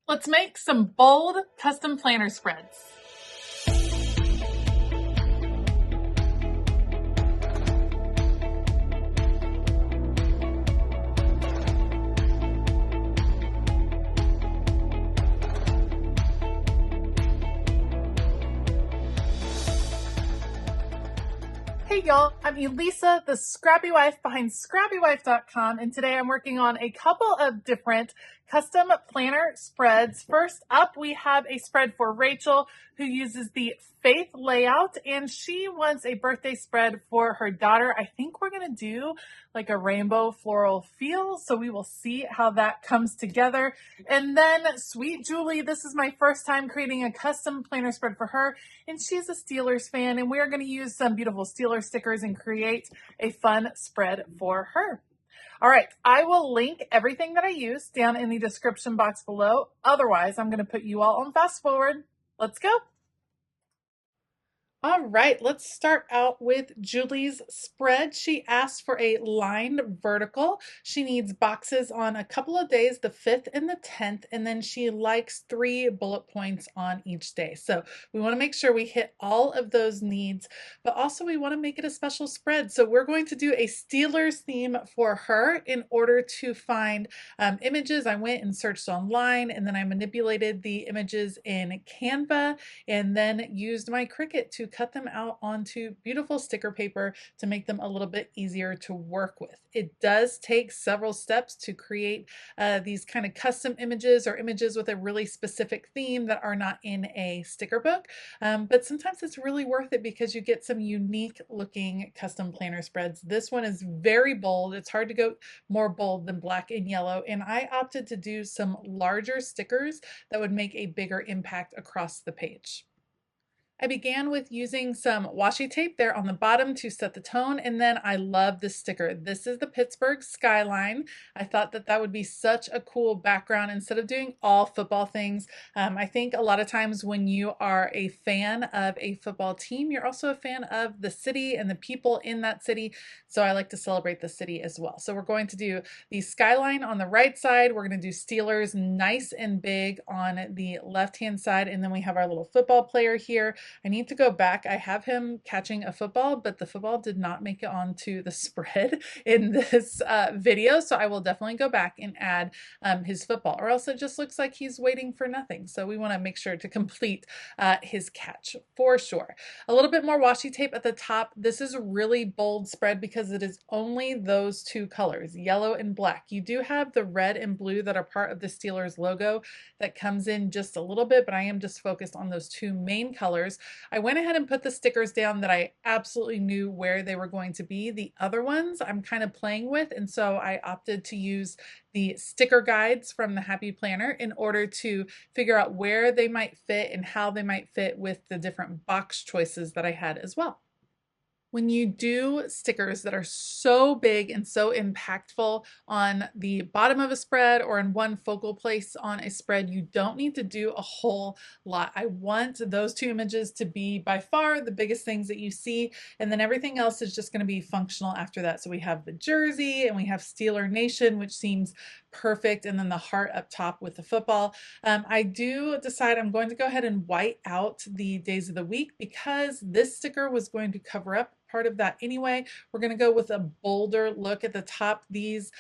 Let's make some bold custom planner spreads. Hey y'all, I'm Elisa, the Scrappy Wife behind ScrappyWife.com, and today I'm working on a couple of different custom planner spreads. First up, we have a spread for Rachel, who uses the Faith layout, and she wants a birthday spread for her daughter. I think we're gonna do like a rainbow floral feel, so we will see how that comes together. And then Sweet Julie, this is my first time creating a custom planner spread for her, and she's a Steelers fan, and we are gonna use some beautiful Steelers stickers and create a fun spread for her. All right, I will link everything that I use down in the description box below. Otherwise, I'm going to put you all on fast forward. Let's go. All right, let's start out with Julie's spread. She asked for a lined vertical. She needs boxes on a couple of days, the 5th and the 10th, and then she likes 3 bullet points on each day. So we want to make sure we hit all of those needs, but also we want to make it a special spread. So we're going to do a Steelers theme for her. In order to find images, I went and searched online, and then I manipulated the images in Canva and then used my Cricut to cut them out onto beautiful sticker paper to make them a little bit easier to work with. It does take several steps to create these kind of custom images or images with a really specific theme that are not in a sticker book, but sometimes it's really worth it because you get some unique looking custom planner spreads. This one is very bold. It's hard to go more bold than black and yellow, and I opted to do some larger stickers that would make a bigger impact across the page. I began with using some washi tape there on the bottom to set the tone, and then I love this sticker. This is the Pittsburgh skyline. I thought that that would be such a cool background instead of doing all football things. I think a lot of times when you are a fan of a football team, you're also a fan of the city and the people in that city, so I like to celebrate the city as well. So we're going to do the skyline on the right side. We're going to do Steelers nice and big on the left-hand side, and then we have our little football player here. I need to go back. I have him catching a football, but the football did not make it onto the spread in this video, so I will definitely go back and add his football, or else it just looks like he's waiting for nothing. So we want to make sure to complete his catch for sure. A little bit more washi tape at the top. This is a really bold spread because it is only those 2 colors, yellow and black. You do have the red and blue that are part of the Steelers logo that comes in just a little bit, but I am just focused on those 2 main colors. I went ahead and put the stickers down that I absolutely knew where they were going to be. The other ones I'm kind of playing with, and so I opted to use the sticker guides from the Happy Planner in order to figure out where they might fit and how they might fit with the different box choices that I had as well. When you do stickers that are so big and so impactful on the bottom of a spread or in one focal place on a spread, you don't need to do a whole lot. I want those 2 images to be by far the biggest things that you see, and then everything else is just going to be functional after that. So we have the jersey and we have Steeler Nation, which seems perfect, and then the heart up top with the football. I do decide I'm going to go ahead and white out the days of the week because this sticker was going to cover up part of that anyway. We're going to go with a bolder look at the top. This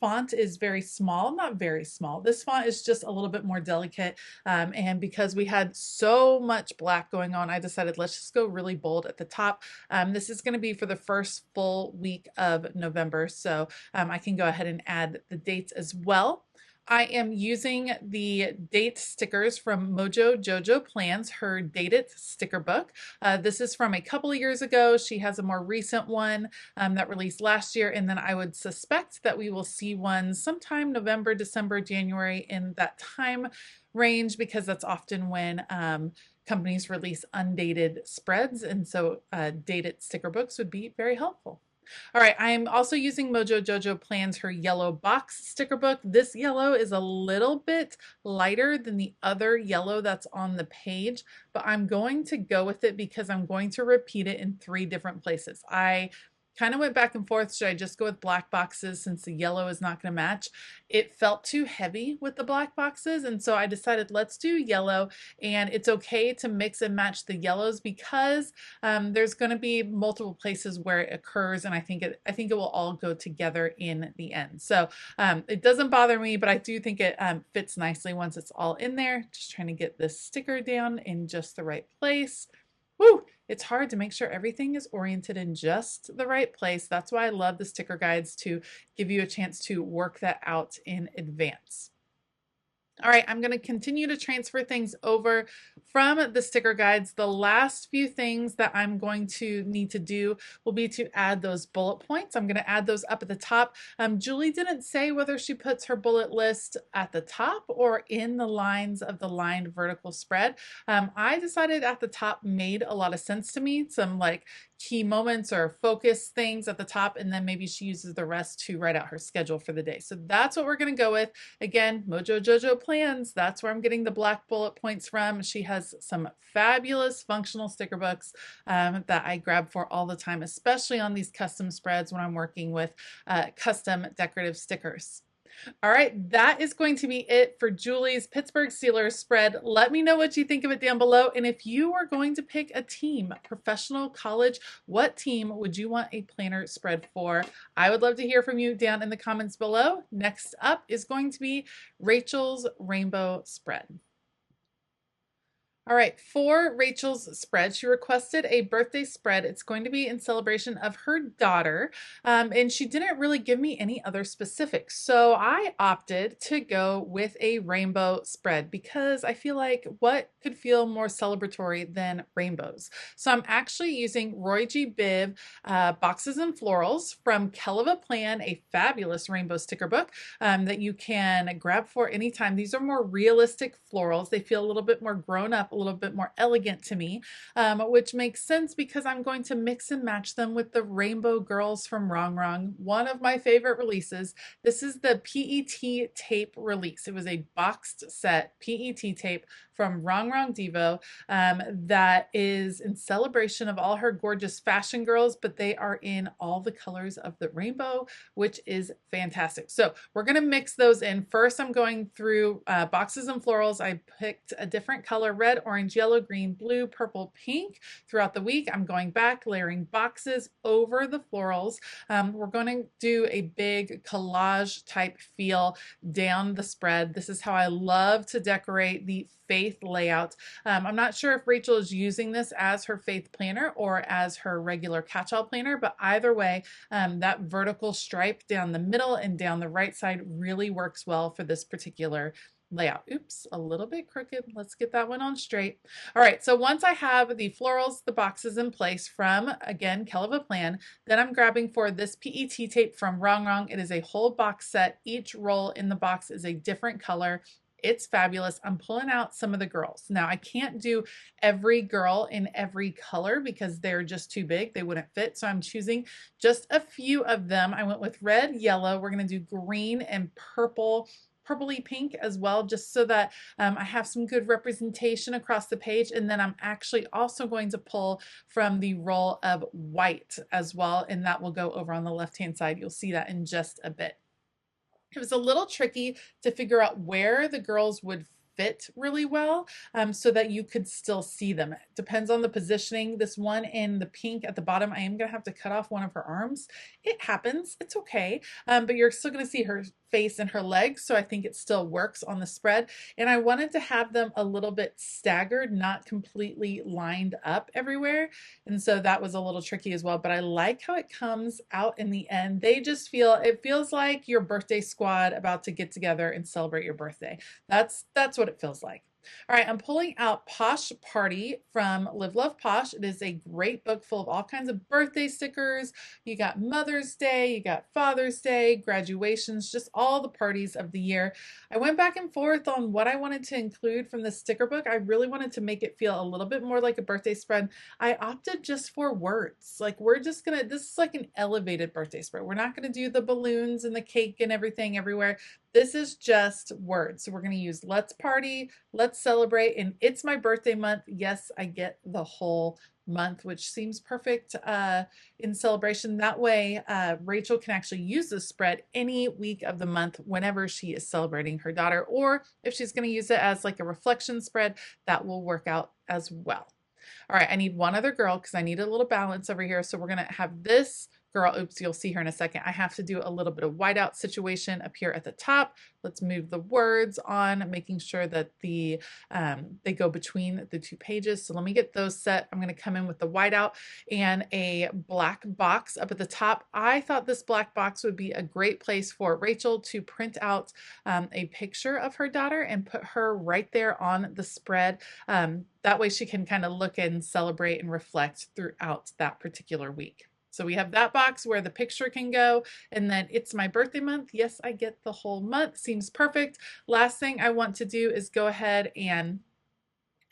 font is very small, not very small. This font is just a little bit more delicate, and because we had so much black going on, I decided let's just go really bold at the top. This is going to be for the first full week of November, so I can go ahead and add the dates as well. I am using the date stickers from Mojo Jojo Plans, her Date It sticker book. This is from a couple of years ago. She has a more recent one that released last year, and then I would suspect that we will see one sometime November, December, January in that time range, because that's often when companies release undated spreads, and so dated sticker books would be very helpful. All right, I am also using Mojo Jojo Plans, her yellow box sticker book. This yellow is a little bit lighter than the other yellow that's on the page, but I'm going to go with it because I'm going to repeat it in 3 different places. I kind of went back and forth. Should I just go with black boxes since the yellow is not going to match? It felt too heavy with the black boxes, and so I decided let's do yellow. And it's okay to mix and match the yellows because there's going to be multiple places where it occurs, and I think it will all go together in the end. So it doesn't bother me, but I do think it fits nicely once it's all in there. Just trying to get this sticker down in just the right place. Woo! It's hard to make sure everything is oriented in just the right place. That's why I love the sticker guides, to give you a chance to work that out in advance. All right, I'm going to continue to transfer things over from the sticker guides. The last few things that I'm going to need to do will be to add those bullet points. I'm going to add those up at the top. Julie didn't say whether she puts her bullet list at the top or in the lines of the lined vertical spread. I decided at the top made a lot of sense to me. Some like key moments or focus things at the top, and then maybe she uses the rest to write out her schedule for the day. So that's what we're going to go with. Again, Mojo Jojo Plans, that's where I'm getting the black bullet points from. She has some fabulous functional sticker books that I grab for all the time, especially on these custom spreads when I'm working with custom decorative stickers. All right, that is going to be it for Julie's Pittsburgh Steelers spread. Let me know what you think of it down below. And if you were going to pick a team, professional, college, what team would you want a planner spread for? I would love to hear from you down in the comments below. Next up is going to be Rachel's rainbow spread. All right, for Rachel's spread, she requested a birthday spread. It's going to be in celebration of her daughter, and she didn't really give me any other specifics. So I opted to go with a rainbow spread because I feel like what could feel more celebratory than rainbows? So I'm actually using Roy G. Biv Boxes and Florals from Keleva Plan, a fabulous rainbow sticker book that you can grab for anytime. These are more realistic florals. They feel a little bit more grown up, a little bit more elegant to me, which makes sense because I'm going to mix and match them with the Rainbow Girls from Wrong Wrong, one of my favorite releases. This is the PET tape release. It was a boxed set PET tape from Wrong Wrong Devo that is in celebration of all her gorgeous fashion girls, but they are in all the colors of the rainbow, which is fantastic. So we're going to mix those in. First, I'm going through Boxes and Florals. I picked a different color, red, orange, yellow, green, blue, purple, pink. Throughout the week, I'm going back, layering boxes over the florals. We're going to do a big collage type feel down the spread. This is how I love to decorate the faith layout. I'm not sure if Rachel is using this as her faith planner or as her regular catch-all planner, but either way, that vertical stripe down the middle and down the right side really works well for this particular layout. Oops, a little bit crooked. Let's get that one on straight. All right, so once I have the florals, the boxes in place from, again, Keleva Plan, then I'm grabbing for this PET tape from Wrong Wrong. It is a whole box set. Each roll in the box is a different color. It's fabulous. I'm pulling out some of the girls. Now, I can't do every girl in every color because they're just too big. They wouldn't fit. So I'm choosing just a few of them. I went with red, yellow. We're going to do green and purple, purpley pink as well, just so that I have some good representation across the page. And then I'm actually also going to pull from the roll of white as well. And that will go over on the left-hand side. You'll see that in just a bit. It was a little tricky to figure out where the girls would fit really well so that you could still see them. It depends on the positioning. This one in the pink at the bottom, I am going to have to cut off one of her arms. It happens. It's okay. But you're still going to see her face and her legs, so I think it still works on the spread. And I wanted to have them a little bit staggered, not completely lined up everywhere. And so that was a little tricky as well, but I like how it comes out in the end. They just feel, it feels like your birthday squad about to get together and celebrate your birthday. That's what it feels like. All right, I'm pulling out Posh Party from Live Love Posh. It is a great book full of all kinds of birthday stickers. You got Mother's Day, you got Father's Day, graduations, just all the parties of the year. I went back and forth on what I wanted to include from the sticker book. I really wanted to make it feel a little bit more like a birthday spread. I opted just for words. Like we're just gonna, this is like an elevated birthday spread. We're not gonna do the balloons and the cake and everything everywhere. This is just words. So we're going to use let's party, let's celebrate, and it's my birthday month. Yes, I get the whole month, which seems perfect in celebration. That way, Rachel can actually use this spread any week of the month whenever she is celebrating her daughter, or if she's going to use it as like a reflection spread, that will work out as well. All right, I need one other girl because I need a little balance over here. So we're going to have this girl. Oops, you'll see her in a second. I have to do a little bit of whiteout situation up here at the top. Let's move the words on, making sure that they go between the two pages. So let me get those set. I'm going to come in with the whiteout and a black box up at the top. I thought this black box would be a great place for Rachel to print out a picture of her daughter and put her right there on the spread. That way she can kind of look and celebrate and reflect throughout that particular week. So we have that box where the picture can go, and then it's my birthday month. Yes, I get the whole month. Seems perfect. Last thing I want to do is go ahead and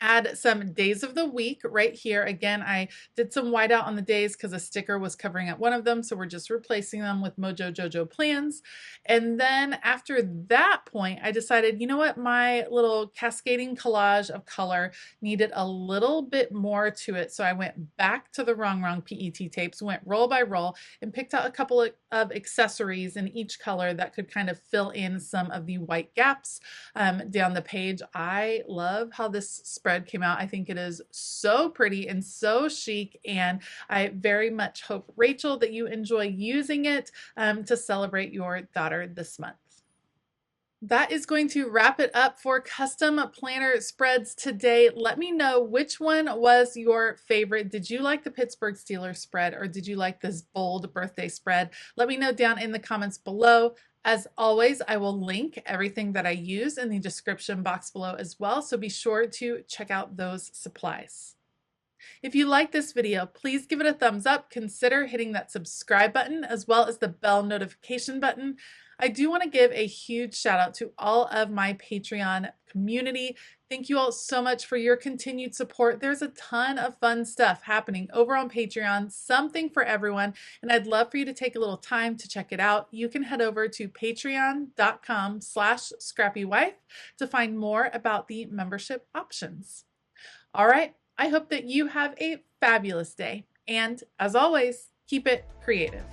add some days of the week right here. Again, I did some whiteout on the days because a sticker was covering up one of them, so we're just replacing them with Mojo Jojo plans. And then after that point, I decided, you know what, my little cascading collage of color needed a little bit more to it, so I went back to the wrong PET tapes, went roll by roll, and picked out a couple of accessories in each color that could kind of fill in some of the white gaps down the page. I love how this spread came out. I think it is so pretty and so chic, and I very much hope, Rachel, that you enjoy using it to celebrate your daughter this month. That is going to wrap it up for custom planner spreads today. Let me know which one was your favorite. Did you like the Pittsburgh Steelers spread, or did you like this bold birthday spread? Let me know down in the comments below. As always, I will link everything that I use in the description box below as well, so be sure to check out those supplies. If you like this video, please give it a thumbs up. Consider hitting that subscribe button as well as the bell notification button. I do want to give a huge shout out to all of my Patreon community. Thank you all so much for your continued support. There's a ton of fun stuff happening over on Patreon, something for everyone, and I'd love for you to take a little time to check it out. You can head over to patreon.com/ScrappyWife to find more about the membership options. All right, I hope that you have a fabulous day, and as always, keep it creative.